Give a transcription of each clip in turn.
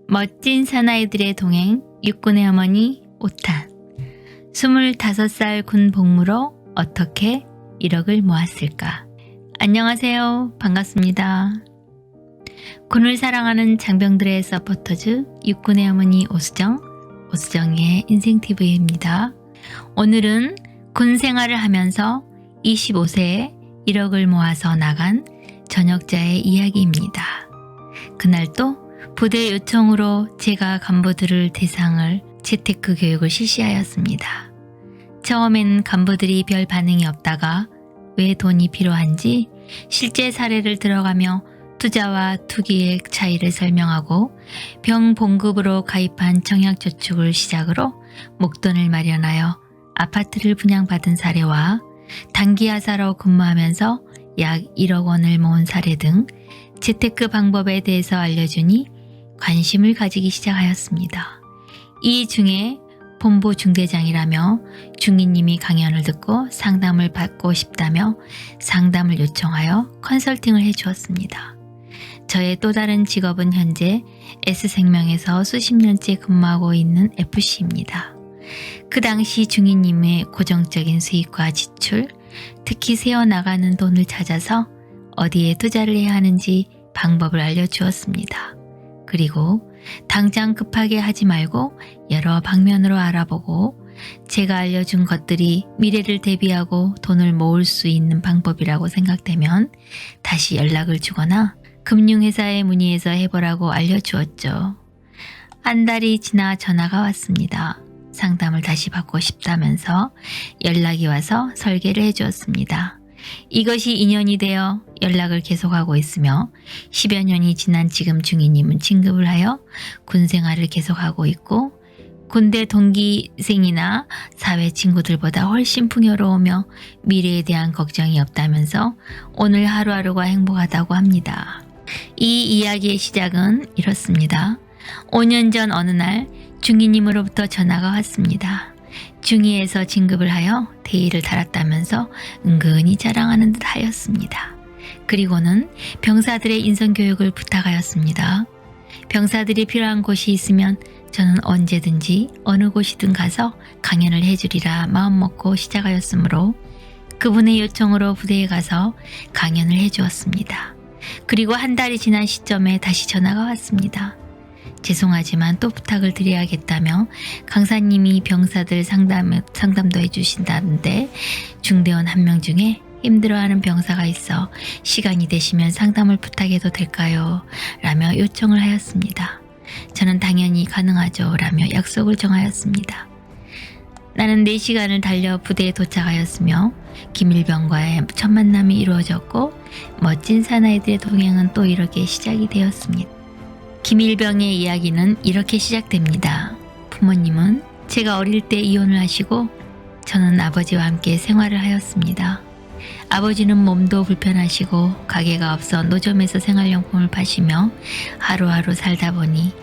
멋진 사나이들의 동행 육군의 어머니 5탄 25살 군 복무로 어떻게 1억을 모았을까? 안녕하세요. 반갑습니다. 군을 사랑하는 장병들의 서포터즈 육군의 어머니 오수정의 인생TV입니다. 오늘은 군 생활을 하면서 25세에 1억을 모아서 나간 전역자의 이야기입니다. 그날 또 부대 요청으로 제가 간부들을 대상을 재테크 교육을 실시하였습니다. 처음에는 간부들이 별 반응이 없다가 왜 돈이 필요한지 실제 사례를 들어가며 투자와 투기의 차이를 설명하고 병 봉급으로 가입한 청약저축을 시작으로 목돈을 마련하여 아파트를 분양받은 사례와 단기하사로 근무하면서 약 1억 원을 모은 사례 등 재테크 방법에 대해서 알려주니 관심을 가지기 시작하였습니다. 이 중에 본부 중대장이라며 중위님이 강연을 듣고 상담을 받고 싶다며 상담을 요청하여 컨설팅을 해주었습니다. 저의 또 다른 직업은 현재 S생명에서 수십 년째 근무하고 있는 FC입니다. 그 당시 중위님의 고정적인 수익과 지출, 특히 새어나가는 돈을 찾아서 어디에 투자를 해야 하는지 방법을 알려주었습니다. 그리고 당장 급하게 하지 말고 여러 방면으로 알아보고 제가 알려준 것들이 미래를 대비하고 돈을 모을 수 있는 방법이라고 생각되면 다시 연락을 주거나 금융회사에 문의해서 해보라고 알려주었죠. 한 달이 지나 전화가 왔습니다. 상담을 다시 받고 싶다면서 연락이 와서 설계를 해주었습니다. 이것이 인연이 되어 연락을 계속하고 있으며 10여 년이 지난 지금 중위님은 진급을 하여 군생활을 계속하고 있고 군대 동기생이나 사회 친구들보다 훨씬 풍요로우며 미래에 대한 걱정이 없다면서 오늘 하루하루가 행복하다고 합니다. 이 이야기의 시작은 이렇습니다. 5년 전 어느 날 중위님으로부터 전화가 왔습니다. 중위에서 진급을 하여 대위를 달았다면서 은근히 자랑하는 듯 하였습니다. 그리고는 병사들의 인성교육을 부탁하였습니다. 병사들이 필요한 곳이 있으면 저는 언제든지 어느 곳이든 가서 강연을 해주리라 마음먹고 시작하였으므로 그분의 요청으로 부대에 가서 강연을 해주었습니다. 그리고 한 달이 지난 시점에 다시 전화가 왔습니다. 죄송하지만 또 부탁을 드려야겠다며 강사님이 병사들 상담도 해주신다는데 중대원 한 명 중에 힘들어하는 병사가 있어 시간이 되시면 상담을 부탁해도 될까요? 라며 요청을 하였습니다. 저는 당연히 가능하죠 라며 약속을 정하였습니다. 나는 4시간을 달려 부대에 도착하였으며 김일병과의 첫 만남이 이루어졌고 멋진 사나이들의 동행은 또 이렇게 시작이 되었습니다. 김일병의 이야기는 이렇게 시작됩니다. 부모님은 제가 어릴 때 이혼을 하시고 저는 아버지와 함께 생활을 하였습니다. 아버지는 몸도 불편하시고 가게가 없어 노점에서 생활용품을 파시며 하루하루 살다 보니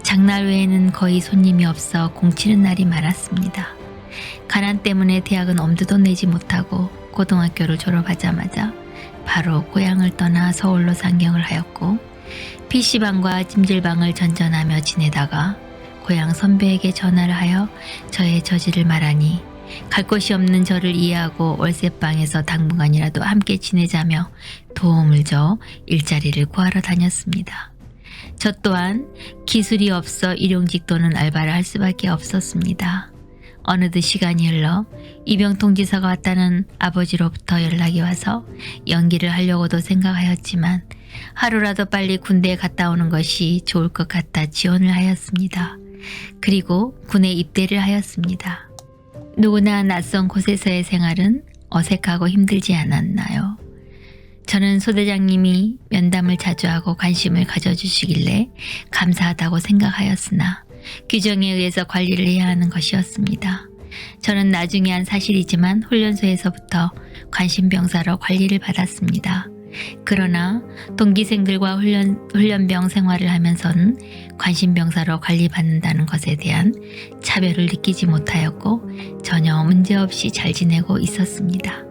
장날 외에는 거의 손님이 없어 공치는 날이 많았습니다. 가난 때문에 대학은 엄두도 내지 못하고 고등학교를 졸업하자마자 바로 고향을 떠나 서울로 상경을 하였고 PC방과 찜질방을 전전하며 지내다가 고향 선배에게 전화를 하여 저의 저지를 말하니 갈 곳이 없는 저를 이해하고 월세방에서 당분간이라도 함께 지내자며 도움을 줘 일자리를 구하러 다녔습니다. 저 또한 기술이 없어 일용직 또는 알바를 할 수밖에 없었습니다. 어느덧 시간이 흘러 입영통지서가 왔다는 아버지로부터 연락이 와서 연기를 하려고도 생각하였지만 하루라도 빨리 군대에 갔다 오는 것이 좋을 것 같아 지원을 하였습니다. 그리고 군에 입대를 하였습니다. 누구나 낯선 곳에서의 생활은 어색하고 힘들지 않았나요? 저는 소대장님이 면담을 자주 하고 관심을 가져주시길래 감사하다고 생각하였으나 규정에 의해서 관리를 해야 하는 것이었습니다. 저는 나중에 한 사실이지만 훈련소에서부터 관심병사로 관리를 받았습니다. 그러나 동기생들과 훈련병 생활을 하면서는 관심병사로 관리받는다는 것에 대한 차별을 느끼지 못하였고 전혀 문제없이 잘 지내고 있었습니다.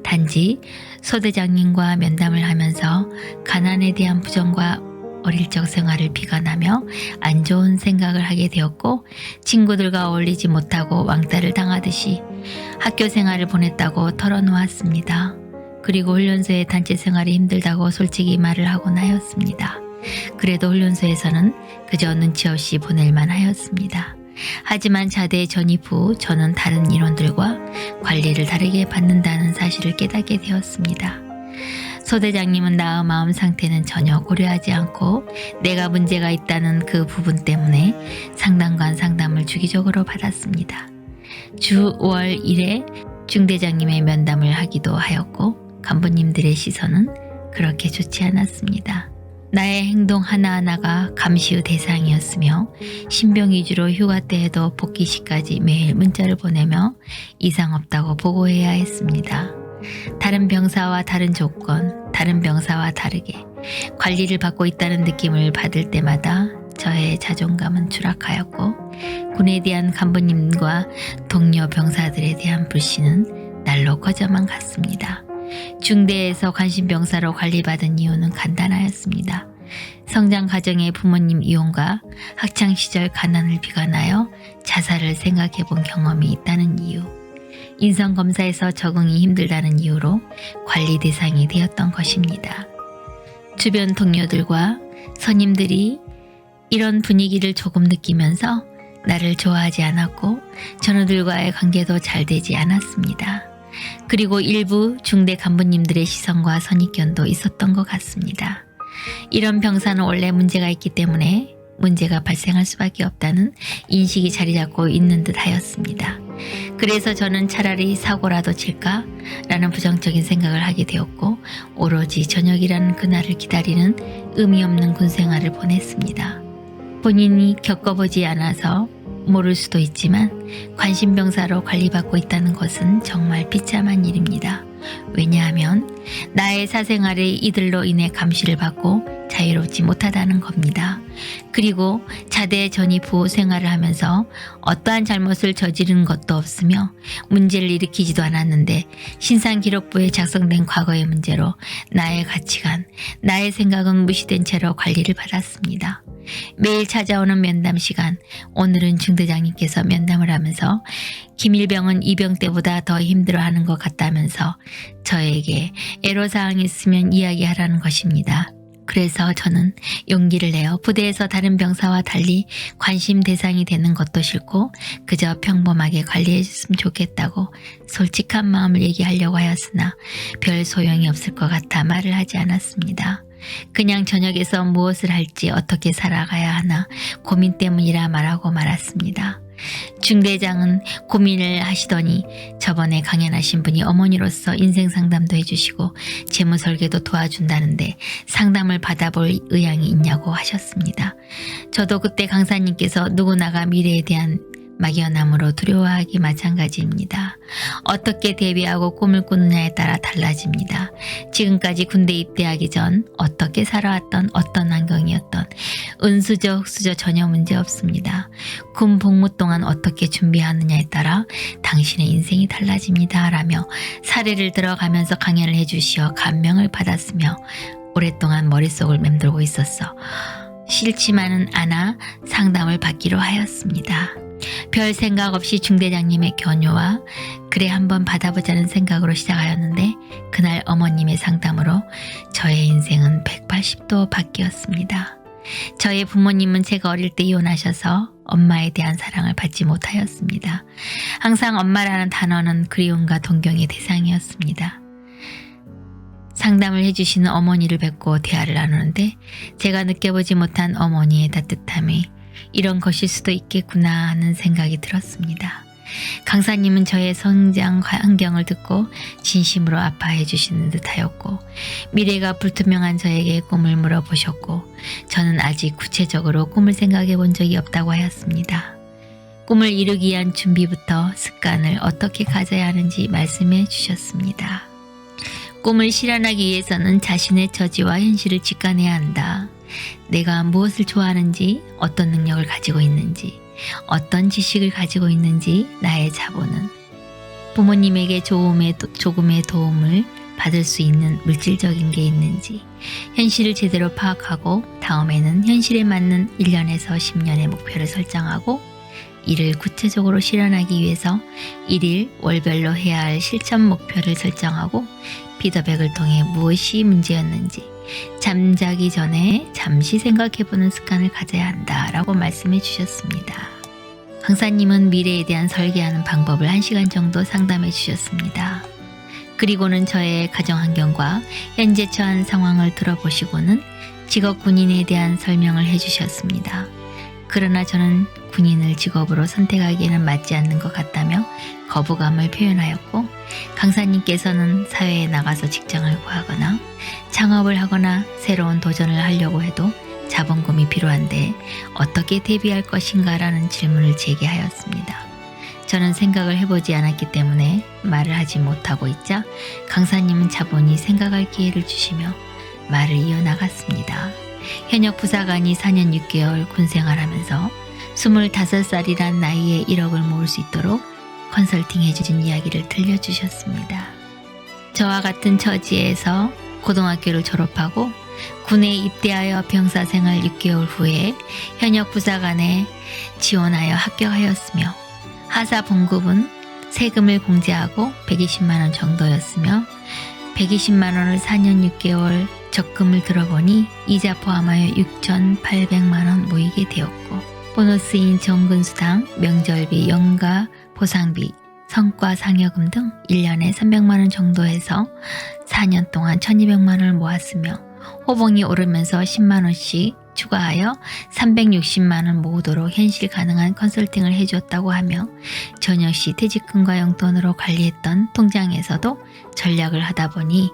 단지 소대장님과 면담을 하면서 가난에 대한 부정과 어릴 적 생활을 비관하며 안 좋은 생각을 하게 되었고 친구들과 어울리지 못하고 왕따를 당하듯이 학교 생활을 보냈다고 털어놓았습니다. 그리고 훈련소의 단체 생활이 힘들다고 솔직히 말을 하곤 하였습니다. 그래도 훈련소에서는 그저 눈치 없이 보낼만 하였습니다. 하지만 자대 전입 후 저는 다른 인원들과 관리를 다르게 받는다는 사실을 깨닫게 되었습니다. 소대장님은 나의 마음 상태는 전혀 고려하지 않고 내가 문제가 있다는 그 부분 때문에 상담관 상담을 주기적으로 받았습니다. 주 5월 1회 중대장님의 면담을 하기도 하였고 간부님들의 시선은 그렇게 좋지 않았습니다. 나의 행동 하나하나가 감시의 대상이었으며 신병 위주로 휴가 때에도 복귀 시까지 매일 문자를 보내며 이상 없다고 보고해야 했습니다. 다른 병사와 다른 조건, 다른 병사와 다르게 관리를 받고 있다는 느낌을 받을 때마다 저의 자존감은 추락하였고 군에 대한 간부님과 동료 병사들에 대한 불신은 날로 커져만 갔습니다. 중대에서 관심병사로 관리받은 이유는 간단하였습니다. 성장 과정의 부모님 이혼과 학창시절 가난을 비관하여 자살을 생각해 본 경험이 있다는 이유, 인성검사에서 적응이 힘들다는 이유로 관리 대상이 되었던 것입니다. 주변 동료들과 선임들이 이런 분위기를 조금 느끼면서 나를 좋아하지 않았고 전우들과의 관계도 잘 되지 않았습니다. 그리고 일부 중대 간부님들의 시선과 선입견도 있었던 것 같습니다. 이런 병사는 원래 문제가 있기 때문에 문제가 발생할 수밖에 없다는 인식이 자리 잡고 있는 듯 하였습니다. 그래서 저는 차라리 사고라도 칠까? 라는 부정적인 생각을 하게 되었고 오로지 저녁이라는 그날을 기다리는 의미 없는 군생활을 보냈습니다. 본인이 겪어보지 않아서 모를 수도 있지만 관심병사로 관리받고 있다는 것은 정말 비참한 일입니다. 왜냐하면 나의 사생활이 이들로 인해 감시를 받고 자유롭지 못하다는 겁니다. 그리고 자대 전입 후 생활을 하면서 어떠한 잘못을 저지른 것도 없으며 문제를 일으키지도 않았는데 신상기록부에 작성된 과거의 문제로 나의 가치관, 나의 생각은 무시된 채로 관리를 받았습니다. 매일 찾아오는 면담 시간, 오늘은 중대장님께서 면담을 하면서 김일병은 이병 때보다 더 힘들어하는 것 같다면서 저에게 애로사항이 있으면 이야기하라는 것입니다. 그래서 저는 용기를 내어 부대에서 다른 병사와 달리 관심 대상이 되는 것도 싫고 그저 평범하게 관리해 줬으면 좋겠다고 솔직한 마음을 얘기하려고 하였으나 별 소용이 없을 것 같아 말을 하지 않았습니다. 그냥 저녁에서 무엇을 할지 어떻게 살아가야 하나 고민 때문이라 말하고 말았습니다. 중대장은 고민을 하시더니 저번에 강연하신 분이 어머니로서 인생 상담도 해주시고 재무 설계도 도와준다는데 상담을 받아볼 의향이 있냐고 하셨습니다. 저도 그때 강사님께서 누구나가 미래에 대한 막연함으로 두려워하기 마찬가지입니다. 어떻게 대비하고 꿈을 꾸느냐에 따라 달라집니다. 지금까지 군대 입대하기 전 어떻게 살아왔던 어떤 환경이었던 은수저 흑수저 전혀 문제 없습니다. 군 복무 동안 어떻게 준비하느냐에 따라 당신의 인생이 달라집니다. 라며 사례를 들어가면서 강연을 해주시어 감명을 받았으며 오랫동안 머릿속을 맴돌고 있었어 싫지만은 않아 상담을 받기로 하였습니다. 별 생각 없이 중대장님의 권유와 그래 한번 받아보자는 생각으로 시작하였는데 그날 어머님의 상담으로 저의 인생은 180도 바뀌었습니다. 저의 부모님은 제가 어릴 때 이혼하셔서 엄마에 대한 사랑을 받지 못하였습니다. 항상 엄마라는 단어는 그리움과 동경의 대상이었습니다. 상담을 해주시는 어머니를 뵙고 대화를 나누는데 제가 느껴보지 못한 어머니의 따뜻함이 이런 것일 수도 있겠구나 하는 생각이 들었습니다. 강사님은 저의 성장 환경을 듣고 진심으로 아파해 주시는 듯하였고 미래가 불투명한 저에게 꿈을 물어보셨고 저는 아직 구체적으로 꿈을 생각해 본 적이 없다고 하였습니다. 꿈을 이루기 위한 준비부터 습관을 어떻게 가져야 하는지 말씀해 주셨습니다. 꿈을 실현하기 위해서는 자신의 처지와 현실을 직관해야 한다. 내가 무엇을 좋아하는지, 어떤 능력을 가지고 있는지, 어떤 지식을 가지고 있는지 나의 자본은 부모님에게 조금의 도움을 받을 수 있는 물질적인 게 있는지 현실을 제대로 파악하고 다음에는 현실에 맞는 1년에서 10년의 목표를 설정하고 이를 구체적으로 실현하기 위해서 1일 월별로 해야 할 실천 목표를 설정하고 피드백을 통해 무엇이 문제였는지 잠자기 전에 잠시 생각해보는 습관을 가져야 한다라고 말씀해 주셨습니다. 강사님은 미래에 대한 설계하는 방법을 1시간 정도 상담해 주셨습니다. 그리고는 저의 가정환경과 현재 처한 상황을 들어보시고는 직업 군인에 대한 설명을 해주셨습니다. 그러나 저는 군인을 직업으로 선택하기에는 맞지 않는 것 같다며 거부감을 표현하였고 강사님께서는 사회에 나가서 직장을 구하거나 창업을 하거나 새로운 도전을 하려고 해도 자본금이 필요한데 어떻게 대비할 것인가 라는 질문을 제기하였습니다. 저는 생각을 해보지 않았기 때문에 말을 하지 못하고 있자 강사님은 차분히 생각할 기회를 주시며 말을 이어나갔습니다. 현역 부사관이 4년 6개월 군생활하면서 25살이란 나이에 1억을 모을 수 있도록 컨설팅 해주신 이야기를 들려주셨습니다. 저와 같은 처지에서 고등학교를 졸업하고 군에 입대하여 병사생활 6개월 후에 현역 부사관에 지원하여 합격하였으며 하사 봉급은 세금을 공제하고 120만 원 정도였으며 120만 원을 4년 6개월 적금을 들어보니 이자 포함하여 6,800만 원 모이게 되었고 보너스인 정근수당, 명절비, 연가, 보상비, 성과 상여금 등 1년에 300만 원 정도 해서 4년 동안 1,200만 원을 모았으며 호봉이 오르면서 10만 원씩 추가하여 360만 원 모으도록 현실 가능한 컨설팅을 해주었다고 하며 저녁 시 퇴직금과 용돈으로 관리했던 통장에서도 전략을 하다 보니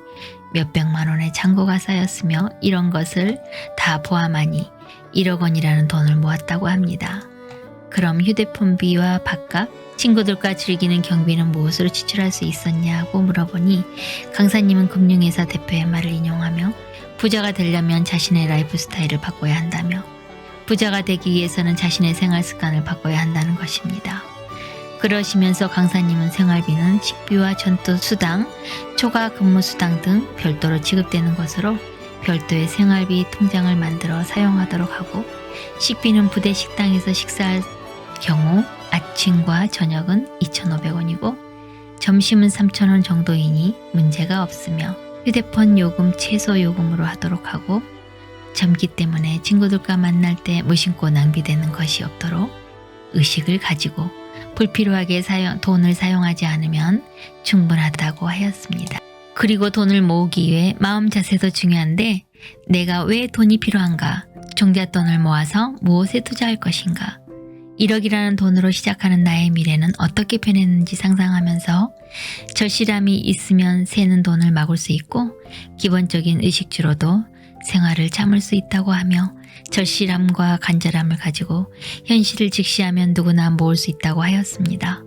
몇백만 원의 잔고가 쌓였으며 이런 것을 다 포함하니 1억 원이라는 돈을 모았다고 합니다. 그럼 휴대폰비와 밥값, 친구들과 즐기는 경비는 무엇으로 지출할 수 있었냐고 물어보니 강사님은 금융회사 대표의 말을 인용하며 부자가 되려면 자신의 라이프 스타일을 바꿔야 한다며 부자가 되기 위해서는 자신의 생활 습관을 바꿔야 한다는 것입니다. 그러시면서 강사님은 생활비는 식비와 전투수당, 초과 근무수당 등 별도로 지급되는 것으로 별도의 생활비 통장을 만들어 사용하도록 하고 식비는 부대 식당에서 식사할 경우 아침과 저녁은 2,500원이고 점심은 3,000원 정도이니 문제가 없으며 휴대폰 요금 최소 요금으로 하도록 하고 젊기 때문에 친구들과 만날 때 무심코 낭비되는 것이 없도록 의식을 가지고 불필요하게 돈을 사용하지 않으면 충분하다고 하였습니다. 그리고 돈을 모으기 위해 마음 자세도 중요한데 내가 왜 돈이 필요한가? 종잣돈을 모아서 무엇에 투자할 것인가? 1억이라는 돈으로 시작하는 나의 미래는 어떻게 변했는지 상상하면서 절실함이 있으면 새는 돈을 막을 수 있고 기본적인 의식주로도 생활을 참을 수 있다고 하며 절실함과 간절함을 가지고 현실을 직시하면 누구나 모을 수 있다고 하였습니다.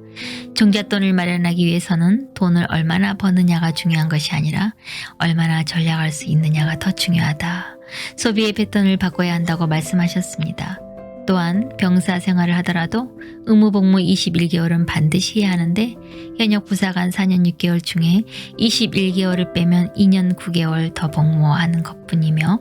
종잣돈을 마련하기 위해서는 돈을 얼마나 버느냐가 중요한 것이 아니라 얼마나 전략할 수 있느냐가 더 중요하다. 소비의 패턴을 바꿔야 한다고 말씀하셨습니다. 또한 병사 생활을 하더라도 의무복무 21개월은 반드시 해야 하는데 현역 부사관 4년 6개월 중에 21개월을 빼면 2년 9개월 더 복무하는 것뿐이며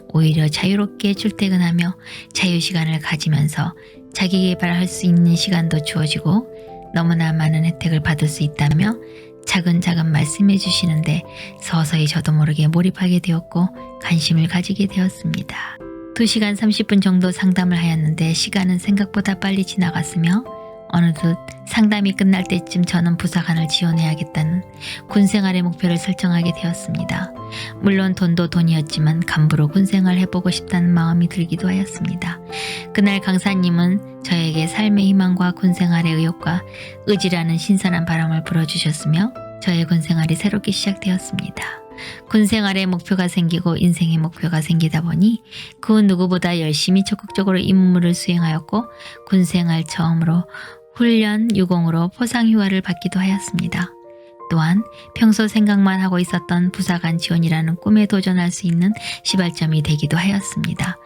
오히려 자유롭게 출퇴근하며 자유시간을 가지면서 자기개발할 수 있는 시간도 주어지고 너무나 많은 혜택을 받을 수 있다며 차근차근 말씀해 주시는데 서서히 저도 모르게 몰입하게 되었고 관심을 가지게 되었습니다. 2시간 30분 정도 상담을 하였는데 시간은 생각보다 빨리 지나갔으며 어느덧 상담이 끝날 때쯤 저는 부사관을 지원해야겠다는 군생활의 목표를 설정하게 되었습니다. 물론 돈도 돈이었지만 간부로 군생활 해보고 싶다는 마음이 들기도 하였습니다. 그날 강사님은 저에게 삶의 희망과 군생활의 의욕과 의지라는 신선한 바람을 불어주셨으며 저의 군생활이 새롭게 시작되었습니다. 군생활의 목표가 생기고 인생의 목표가 생기다 보니 그 누구보다 열심히 적극적으로 임무를 수행하였고 군생활 처음으로 훈련 유공으로 포상휴가를 받기도 하였습니다. 또한 평소 생각만 하고 있었던 부사관 지원이라는 꿈에 도전할 수 있는 시발점이 되기도 하였습니다.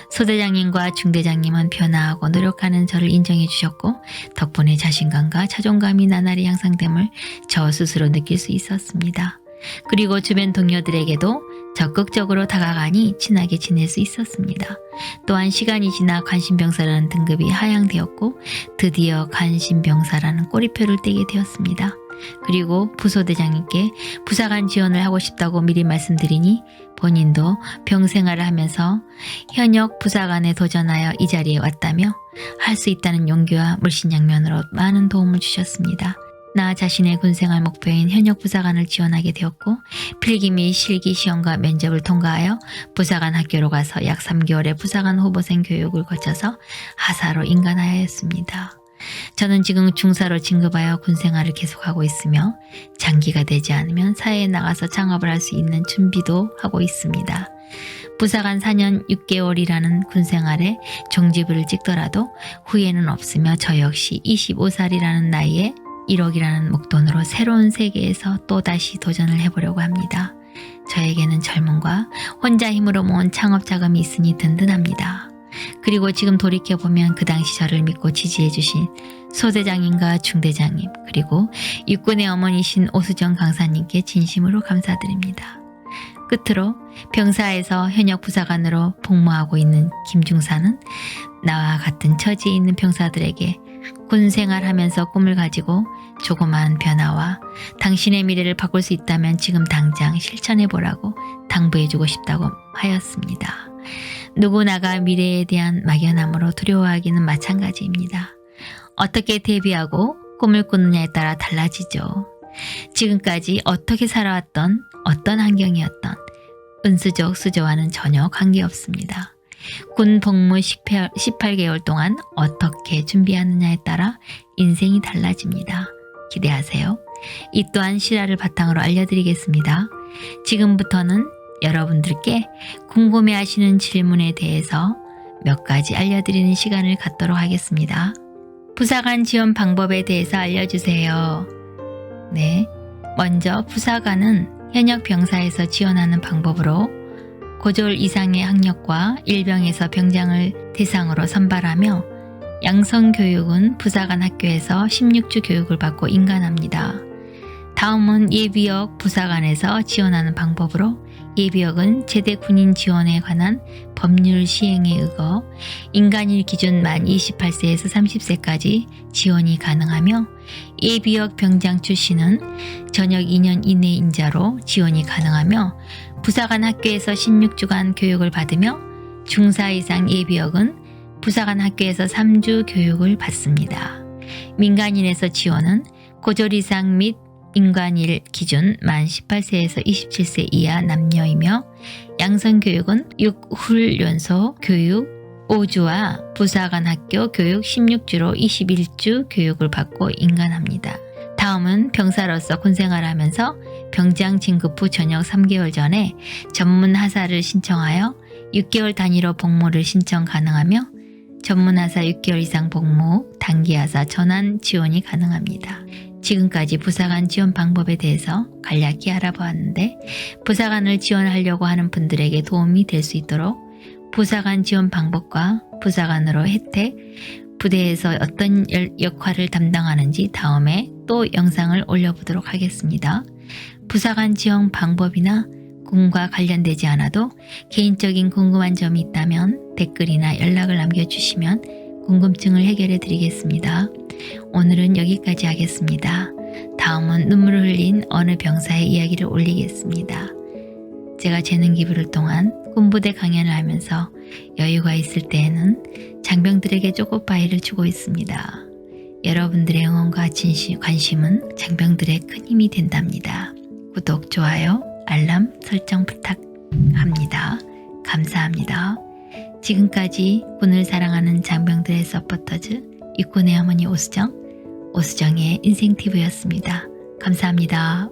소대장님과 중대장님은 변화하고 노력하는 저를 인정해 주셨고 덕분에 자신감과 자존감이 나날이 향상됨을 저 스스로 느낄 수 있었습니다. 그리고 주변 동료들에게도 적극적으로 다가가니 친하게 지낼 수 있었습니다. 또한 시간이 지나 관심병사라는 등급이 하향되었고 드디어 관심병사라는 꼬리표를 떼게 되었습니다. 그리고 부소대장님께 부사관 지원을 하고 싶다고 미리 말씀드리니 본인도 병생활을 하면서 현역 부사관에 도전하여 이 자리에 왔다며 할 수 있다는 용기와 물신양면으로 많은 도움을 주셨습니다. 나 자신의 군생활 목표인 현역 부사관을 지원하게 되었고 필기 및 실기 시험과 면접을 통과하여 부사관 학교로 가서 약 3개월의 부사관 후보생 교육을 거쳐서 하사로 인간하였습니다. 저는 지금 중사로 진급하여 군생활을 계속하고 있으며 장기가 되지 않으면 사회에 나가서 창업을 할 수 있는 준비도 하고 있습니다. 부사관 4년 6개월이라는 군생활에 종지부를 찍더라도 후회는 없으며 저 역시 25살이라는 나이에 1억이라는 목돈으로 새로운 세계에서 또다시 도전을 해보려고 합니다. 저에게는 젊음과 혼자 힘으로 모은 창업 자금이 있으니 든든합니다. 그리고 지금 돌이켜보면 그 당시 저를 믿고 지지해주신 소대장님과 중대장님 그리고 육군의 어머니신 오수정 강사님께 진심으로 감사드립니다. 끝으로 병사에서 현역 부사관으로 복무하고 있는 김중사는 나와 같은 처지에 있는 병사들에게 군생활하면서 꿈을 가지고 조그마한 변화와 당신의 미래를 바꿀 수 있다면 지금 당장 실천해보라고 당부해주고 싶다고 하였습니다. 누구나가 미래에 대한 막연함으로 두려워하기는 마찬가지입니다. 어떻게 대비하고 꿈을 꾸느냐에 따라 달라지죠. 지금까지 어떻게 살아왔던 어떤 환경이었던 은수저 수저와는 전혀 관계없습니다. 군 복무 18개월 동안 어떻게 준비하느냐에 따라 인생이 달라집니다. 기대하세요. 이 또한 실화를 바탕으로 알려드리겠습니다. 지금부터는 여러분들께 궁금해하시는 질문에 대해서 몇 가지 알려드리는 시간을 갖도록 하겠습니다. 부사관 지원 방법에 대해서 알려주세요. 네, 먼저 부사관은 현역 병사에서 지원하는 방법으로 고졸 이상의 학력과 일병에서 병장을 대상으로 선발하며 양성교육은 부사관 학교에서 16주 교육을 받고 인간합니다. 다음은 예비역 부사관에서 지원하는 방법으로 예비역은 제대 군인 지원에 관한 법률 시행에 의거 인간일 기준 만 28세에서 30세까지 지원이 가능하며 예비역 병장 출신은 전역 2년 이내 인자로 지원이 가능하며 부사관 학교에서 16주간 교육을 받으며 중사 이상 예비역은 부사관 학교에서 3주 교육을 받습니다. 민간인에서 지원은 고졸 이상 및 인간일 기준 만 18세에서 27세 이하 남녀이며 양성교육은 6훈련소 교육 5주와 부사관 학교 교육 16주로 21주 교육을 받고 인간합니다. 다음은 병사로서 군생활을 하면서 병장 진급 후 전역 3개월 전에 전문 하사를 신청하여 6개월 단위로 복무를 신청 가능하며 전문 하사 6개월 이상 복무, 단기 하사 전환 지원이 가능합니다. 지금까지 부사관 지원 방법에 대해서 간략히 알아보았는데 부사관을 지원하려고 하는 분들에게 도움이 될 수 있도록 부사관 지원 방법과 부사관으로 혜택, 부대에서 어떤 역할을 담당하는지 다음에 또 영상을 올려보도록 하겠습니다. 부사관 지원 방법이나 군과 관련되지 않아도 개인적인 궁금한 점이 있다면 댓글이나 연락을 남겨주시면 궁금증을 해결해 드리겠습니다. 오늘은 여기까지 하겠습니다. 다음은 눈물을 흘린 어느 병사의 이야기를 올리겠습니다. 제가 재능 기부를 통한 군부대 강연을 하면서 여유가 있을 때에는 장병들에게 초코파이를 주고 있습니다. 여러분들의 응원과 관심은 장병들의 큰 힘이 된답니다. 구독, 좋아요, 알람 설정 부탁합니다. 감사합니다. 지금까지 군을 사랑하는 장병들의 서포터즈 육군의 어머니 오수정의 인생TV였습니다. 감사합니다.